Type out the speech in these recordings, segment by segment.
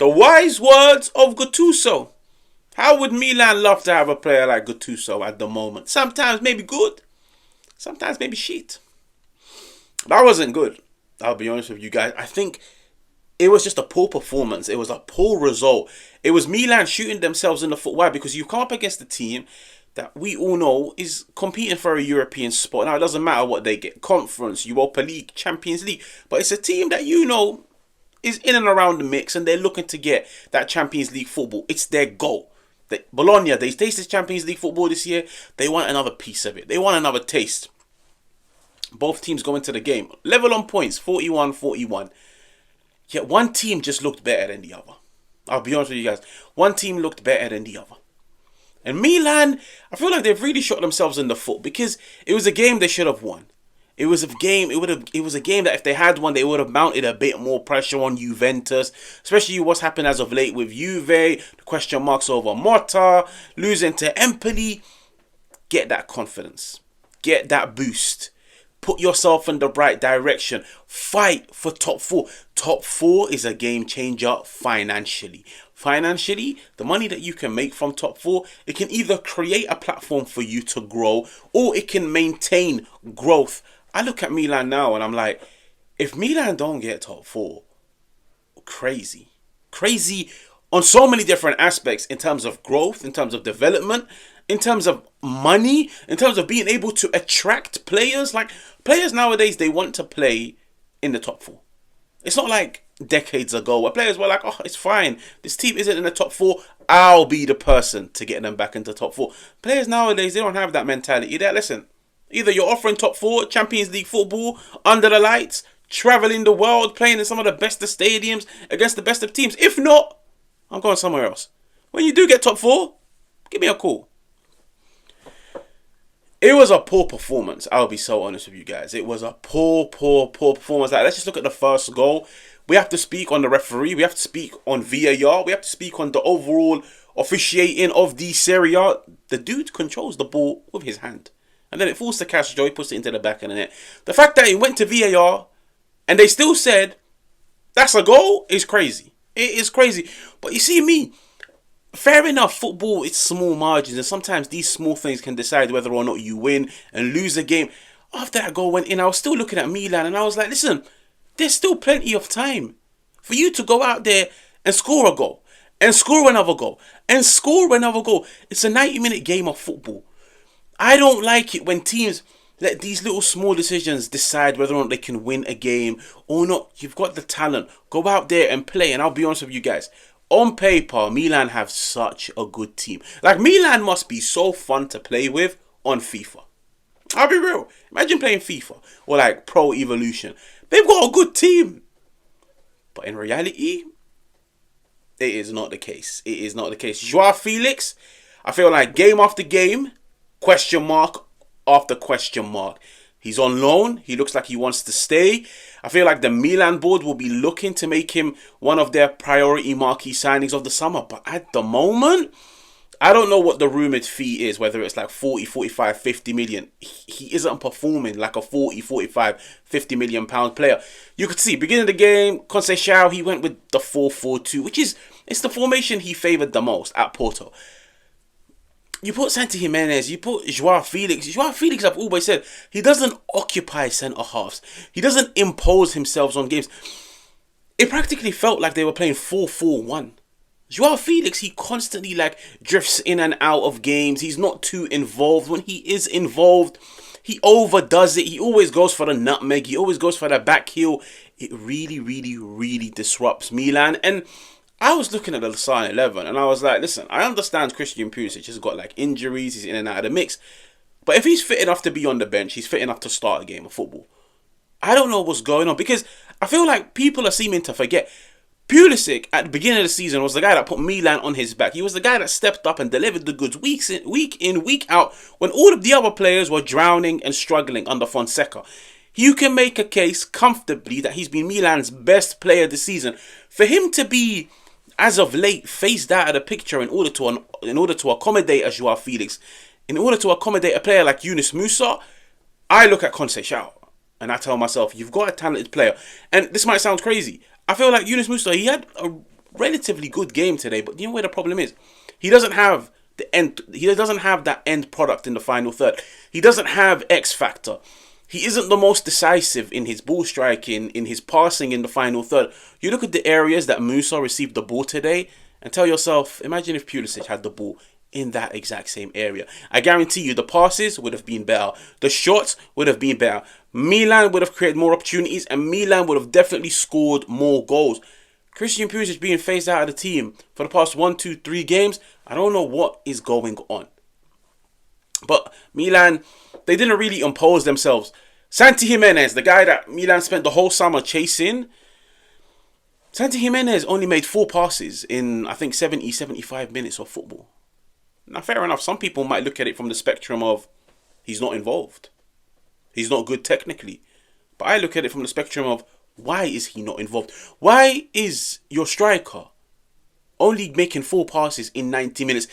The wise words of Gattuso. How would Milan love to have a player like Gattuso at the moment? Sometimes maybe good, sometimes maybe shit. That wasn't good. I'll be honest with you guys. I think it was just a poor performance. It was a poor result. It was Milan shooting themselves in the foot. Why? Because you come up against a team that we all know is competing for a European spot. Now, it doesn't matter what they get. Conference, Europa League, Champions League. But it's a team that you know is in and around the mix, and they're looking to get that Champions League football. It's their goal. Bologna, they tasted Champions League football this year. They want another piece of it. They want another taste. Both teams go into the game. Level on points, 41-41. Yet one team just looked better than the other. I'll be honest with you guys. One team looked better than the other. And Milan, I feel like they've really shot themselves in the foot because it was a game they should have won. It was a game. It was a game that if they had won, they would have mounted a bit more pressure on Juventus, especially what's happened as of late with Juve, the question marks over Motta, losing to Empoli. Get that confidence, get that boost. Put yourself in the right direction. Fight for top four. Top four is a game changer financially. Financially, the money that you can make from top four, it can either create a platform for you to grow or it can maintain growth. I look at Milan now and I'm like, if Milan don't get top four, crazy. Crazy on so many different aspects in terms of growth, in terms of development, in terms of money, in terms of being able to attract players. Like, players nowadays, they want to play in the top four. It's not like decades ago where players were like, oh, it's fine. This team isn't in the top four. I'll be the person to get them back into top four. Players nowadays, they don't have that mentality. Listen, either you're offering top four, Champions League football, under the lights, traveling the world, playing in some of the best of stadiums against the best of teams. If not, I'm going somewhere else. When you do get top four, give me a call. It was a poor performance. I'll be so honest with you guys. It was a poor performance. Like, let's just look at the first goal. We have to speak on the referee. We have to speak on VAR. We have to speak on the overall officiating of the Serie A. The dude controls the ball with his hand. And then it falls to HAJJ. He puts it into the back of the net. The fact that it went to VAR and they still said that's a goal is crazy. It is crazy. But you see me, fair enough, football, it's small margins, and sometimes these small things can decide whether or not you win and lose a game. After that goal went in, I was still looking at Milan and I was like, listen, there's still plenty of time for you to go out there and score a goal, and score another goal, and score another goal. It's a 90-minute game of football. I don't like it when teams let these little small decisions decide whether or not they can win a game or not. You've got the talent. Go out there and play. And I'll be honest with you guys. On paper, Milan have such a good team. Like, Milan must be so fun to play with on FIFA. I'll be real. Imagine playing FIFA or like Pro Evolution. They've got a good team. But in reality, it is not the case. It is not the case. Joao Felix, I feel like game after game, question mark after question mark. He's on loan. He looks like he wants to stay. I feel like the Milan board will be looking to make him one of their priority marquee signings of the summer. But at the moment, I don't know what the rumoured fee is, whether it's like 40, 45, 50 million. He isn't performing like a 40, 45, 50 million pound player. You could see, beginning of the game, Conceição, he went with the 4-4-2, which is, it's the formation he favoured the most at Porto. You put Santi Jimenez, you put Joao Felix. Joao Felix, I've always said, he doesn't occupy centre-halves. He doesn't impose himself on games. It practically felt like they were playing 4-4-1. Joao Felix, he constantly like drifts in and out of games. He's not too involved. When he is involved, he overdoes it. He always goes for the nutmeg. He always goes for the back heel. It really disrupts Milan. And I was looking at the starting 11 and I was like, listen, I understand Christian Pulisic has got like injuries, he's in and out of the mix. But if he's fit enough to be on the bench, he's fit enough to start a game of football. I don't know what's going on because I feel like people are seeming to forget. Pulisic at the beginning of the season was the guy that put Milan on his back. He was the guy that stepped up and delivered the goods week in, week out when all of the other players were drowning and struggling under Fonseca. You can make a case comfortably that he's been Milan's best player this season. For him to be, as of late, phased out of the picture in order to accommodate a Joao Felix, in order to accommodate a player like Yunus Musa, I look at Conceição and I tell myself, you've got a talented player. And this might sound crazy. I feel like Yunus Musa, he had relatively good game today. But you know where the problem is? He doesn't have the end. He doesn't have that end product in the final third. He doesn't have X factor. He isn't the most decisive in his ball striking, in his passing in the final third. You look at the areas that Musa received the ball today and tell yourself, imagine if Pulisic had the ball in that exact same area. I guarantee you the passes would have been better. The shots would have been better. Milan would have created more opportunities and Milan would have definitely scored more goals. Christian Pulisic being phased out of the team for the past 1, 2, 3 games, I don't know what is going on. But Milan, they didn't really impose themselves. Santi Jimenez, the guy that Milan spent the whole summer chasing, Santi Jimenez only made 4 passes in, I think, 70, 75 minutes of football. Now, fair enough, some people might look at it from the spectrum of he's not involved. He's not good technically. But I look at it from the spectrum of why is he not involved? Why is your striker only making 4 passes in 90 minutes?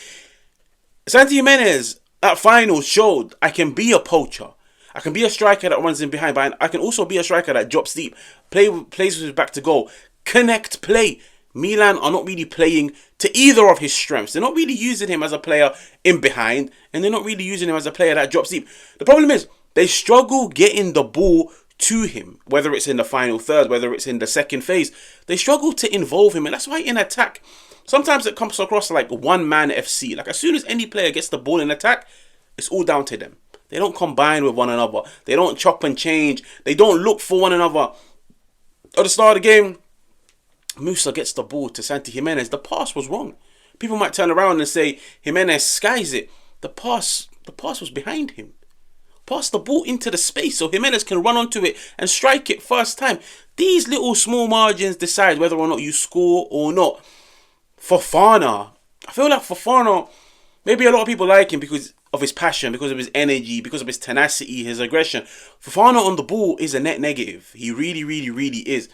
Santi Jimenez at finals showed I can be a poacher. I can be a striker that runs in behind, but I can also be a striker that drops deep, plays with his back to goal, connect play. Milan are not really playing to either of his strengths. They're not really using him as a player in behind, and they're not really using him as a player that drops deep. The problem is they struggle getting the ball to him, whether it's in the final third, whether it's in the second phase. They struggle to involve him, and that's why in attack, sometimes it comes across like one-man FC. Like as soon as any player gets the ball in attack, it's all down to them. They don't combine with one another. They don't chop and change. They don't look for one another. At the start of the game, Musa gets the ball to Santi Jimenez. The pass was wrong. People might turn around and say Jimenez skies it. The pass was behind him. Pass the ball into the space so Jimenez can run onto it and strike it first time. These little small margins decide whether or not you score or not. Fofana, I feel like Fofana, maybe a lot of people like him because of his passion, because of his energy, because of his tenacity, his aggression. Fofana on the ball is a net negative. He really, really, really is.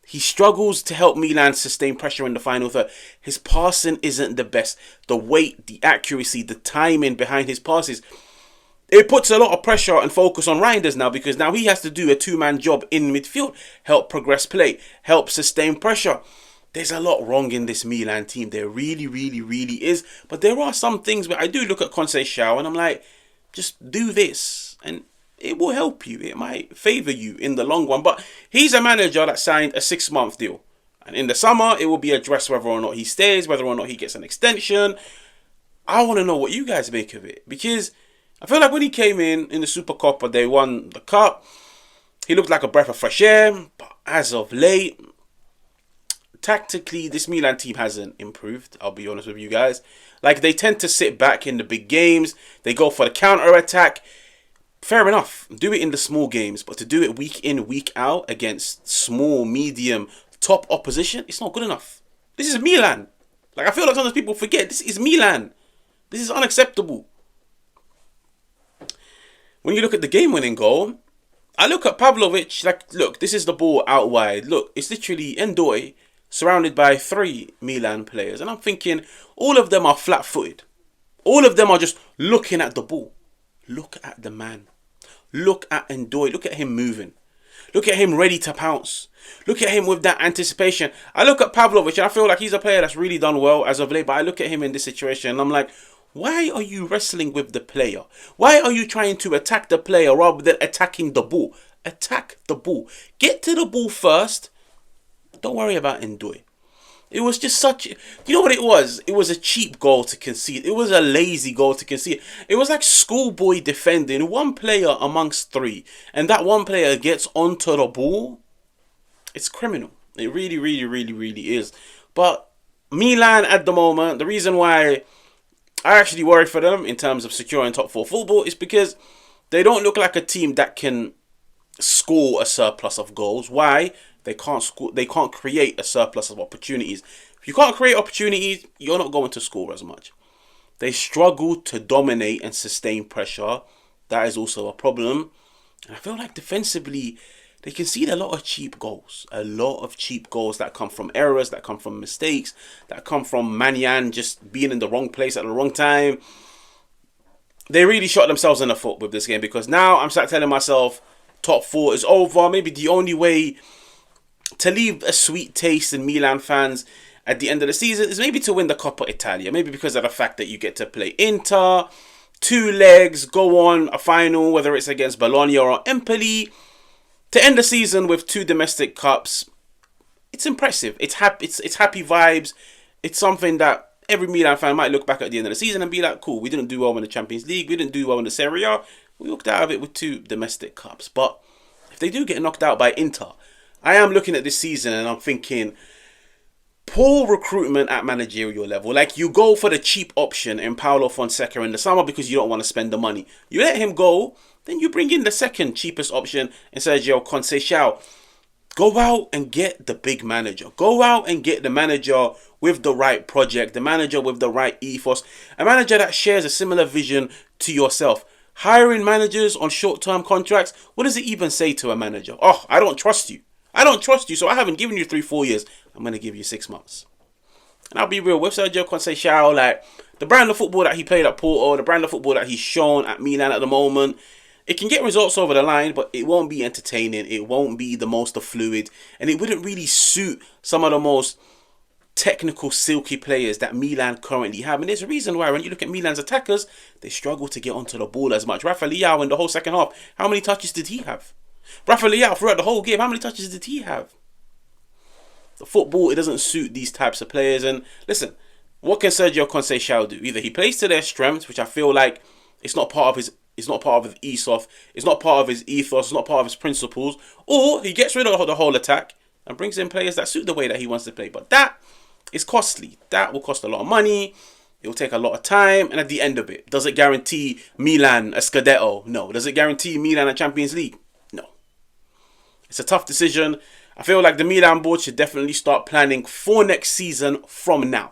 He struggles to help Milan sustain pressure in the final third. His passing isn't the best. The weight, the accuracy, the timing behind his passes, it puts a lot of pressure and focus on Reinders now, because now he has to do a 2-man job in midfield. Help progress play, help sustain pressure. There's a lot wrong in this Milan team. There really, really, really is. But there are some things where I do look at Conceição and I'm like, just do this and it will help you. It might favour you in the long run. But he's a manager that signed a 6-month deal. And in the summer, it will be addressed whether or not he stays, whether or not he gets an extension. I want to know what you guys make of it. Because I feel like when he came in the Super Cup, they won the Cup, he looked like a breath of fresh air. But as of late, tactically, this Milan team hasn't improved. I'll be honest with you guys. Like, they tend to sit back in the big games. They go for the counter-attack. Fair enough. Do it in the small games. But to do it week in, week out against small, medium, top opposition, it's not good enough. This is Milan. Like, I feel like sometimes people forget. This is Milan. This is unacceptable. When you look at the game-winning goal, I look at Pavlovic, like, look, this is the ball out wide. Look, it's literally Ndoye surrounded by 3 Milan players. And I'm thinking, all of them are flat-footed. All of them are just looking at the ball. Look at the man. Look at Ndoye. Look at him moving. Look at him ready to pounce. Look at him with that anticipation. I look at Pavlovic and I feel like he's a player that's really done well as of late. But I look at him in this situation and I'm like, why are you wrestling with the player? Why are you trying to attack the player rather than attacking the ball? Attack the ball. Get to the ball first. Don't worry about Ndoye. It was just such... You know what it was? It was a cheap goal to concede. It was a lazy goal to concede. It was like schoolboy defending. One player amongst 3. And that one player gets onto the ball. It's criminal. It really, really, really, really is. But Milan at the moment, the reason why I actually worry for them in terms of securing top 4 football is because they don't look like a team that can score a surplus of goals. Why? They can't score. They can't create a surplus of opportunities. If you can't create opportunities, you're not going to score as much. They struggle to dominate and sustain pressure. That is also a problem. And I feel like defensively, they concede a lot of cheap goals. A lot of cheap goals that come from errors, that come from mistakes, that come from Manyan just being in the wrong place at the wrong time. They really shot themselves in the foot with this game, because now I'm start telling myself top 4 is over. Maybe the only way to leave a sweet taste in Milan fans at the end of the season is maybe to win the Coppa Italia. Maybe because of the fact that you get to play Inter, 2 legs, go on a final, whether it's against Bologna or Empoli. To end the season with 2 domestic cups, it's impressive. It's happy vibes. It's something that every Milan fan might look back at the end of the season and be like, cool, we didn't do well in the Champions League. We didn't do well in the Serie A. We looked out of it with 2 domestic cups. But if they do get knocked out by Inter, I am looking at this season and I'm thinking, poor recruitment at managerial level. Like, you go for the cheap option in Paulo Fonseca in the summer because you don't want to spend the money. You let him go, then you bring in the second cheapest option in Sergio Conceição. Go out and get the big manager. Go out and get the manager with the right project, the manager with the right ethos, a manager that shares a similar vision to yourself. Hiring managers on short-term contracts, what does it even say to a manager? Oh, I don't trust you. I don't trust you, so I haven't given you 3-4 years. I'm going to give you 6 months. And I'll be real, with Sergio Conceição, like, the brand of football that he played at Porto, the brand of football that he's shown at Milan at the moment, it can get results over the line, but it won't be entertaining. It won't be the most fluid. And it wouldn't really suit some of the most technical, silky players that Milan currently have. And there's a reason why when you look at Milan's attackers, they struggle to get onto the ball as much. Rafa Leao in the whole second half, how many touches did he have? Rafa Leao throughout the whole game, how many touches did he have? The football, it doesn't suit these types of players. And listen, what can Sergio Conceição do? Either he plays to their strengths, which I feel like it's not part of his ethos, it's not part of his ethos, it's not part of his principles, or he gets rid of the whole attack and brings in players that suit the way that he wants to play. But that is costly. That will cost a lot of money. It will take a lot of time. And at the end of it, does it guarantee Milan a Scudetto? No. Does it guarantee Milan a Champions League? No. It's a tough decision. I feel like the Milan board should definitely start planning for next season from now.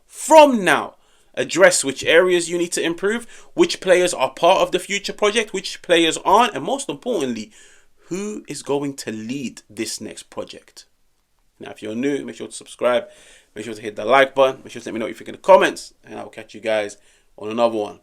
From now. Address which areas you need to improve, which players are part of the future project, which players aren't, and most importantly, who is going to lead this next project. Now, if you're new, make sure to subscribe, make sure to hit the like button, make sure to let me know what you think in the comments, and I will catch you guys on another one.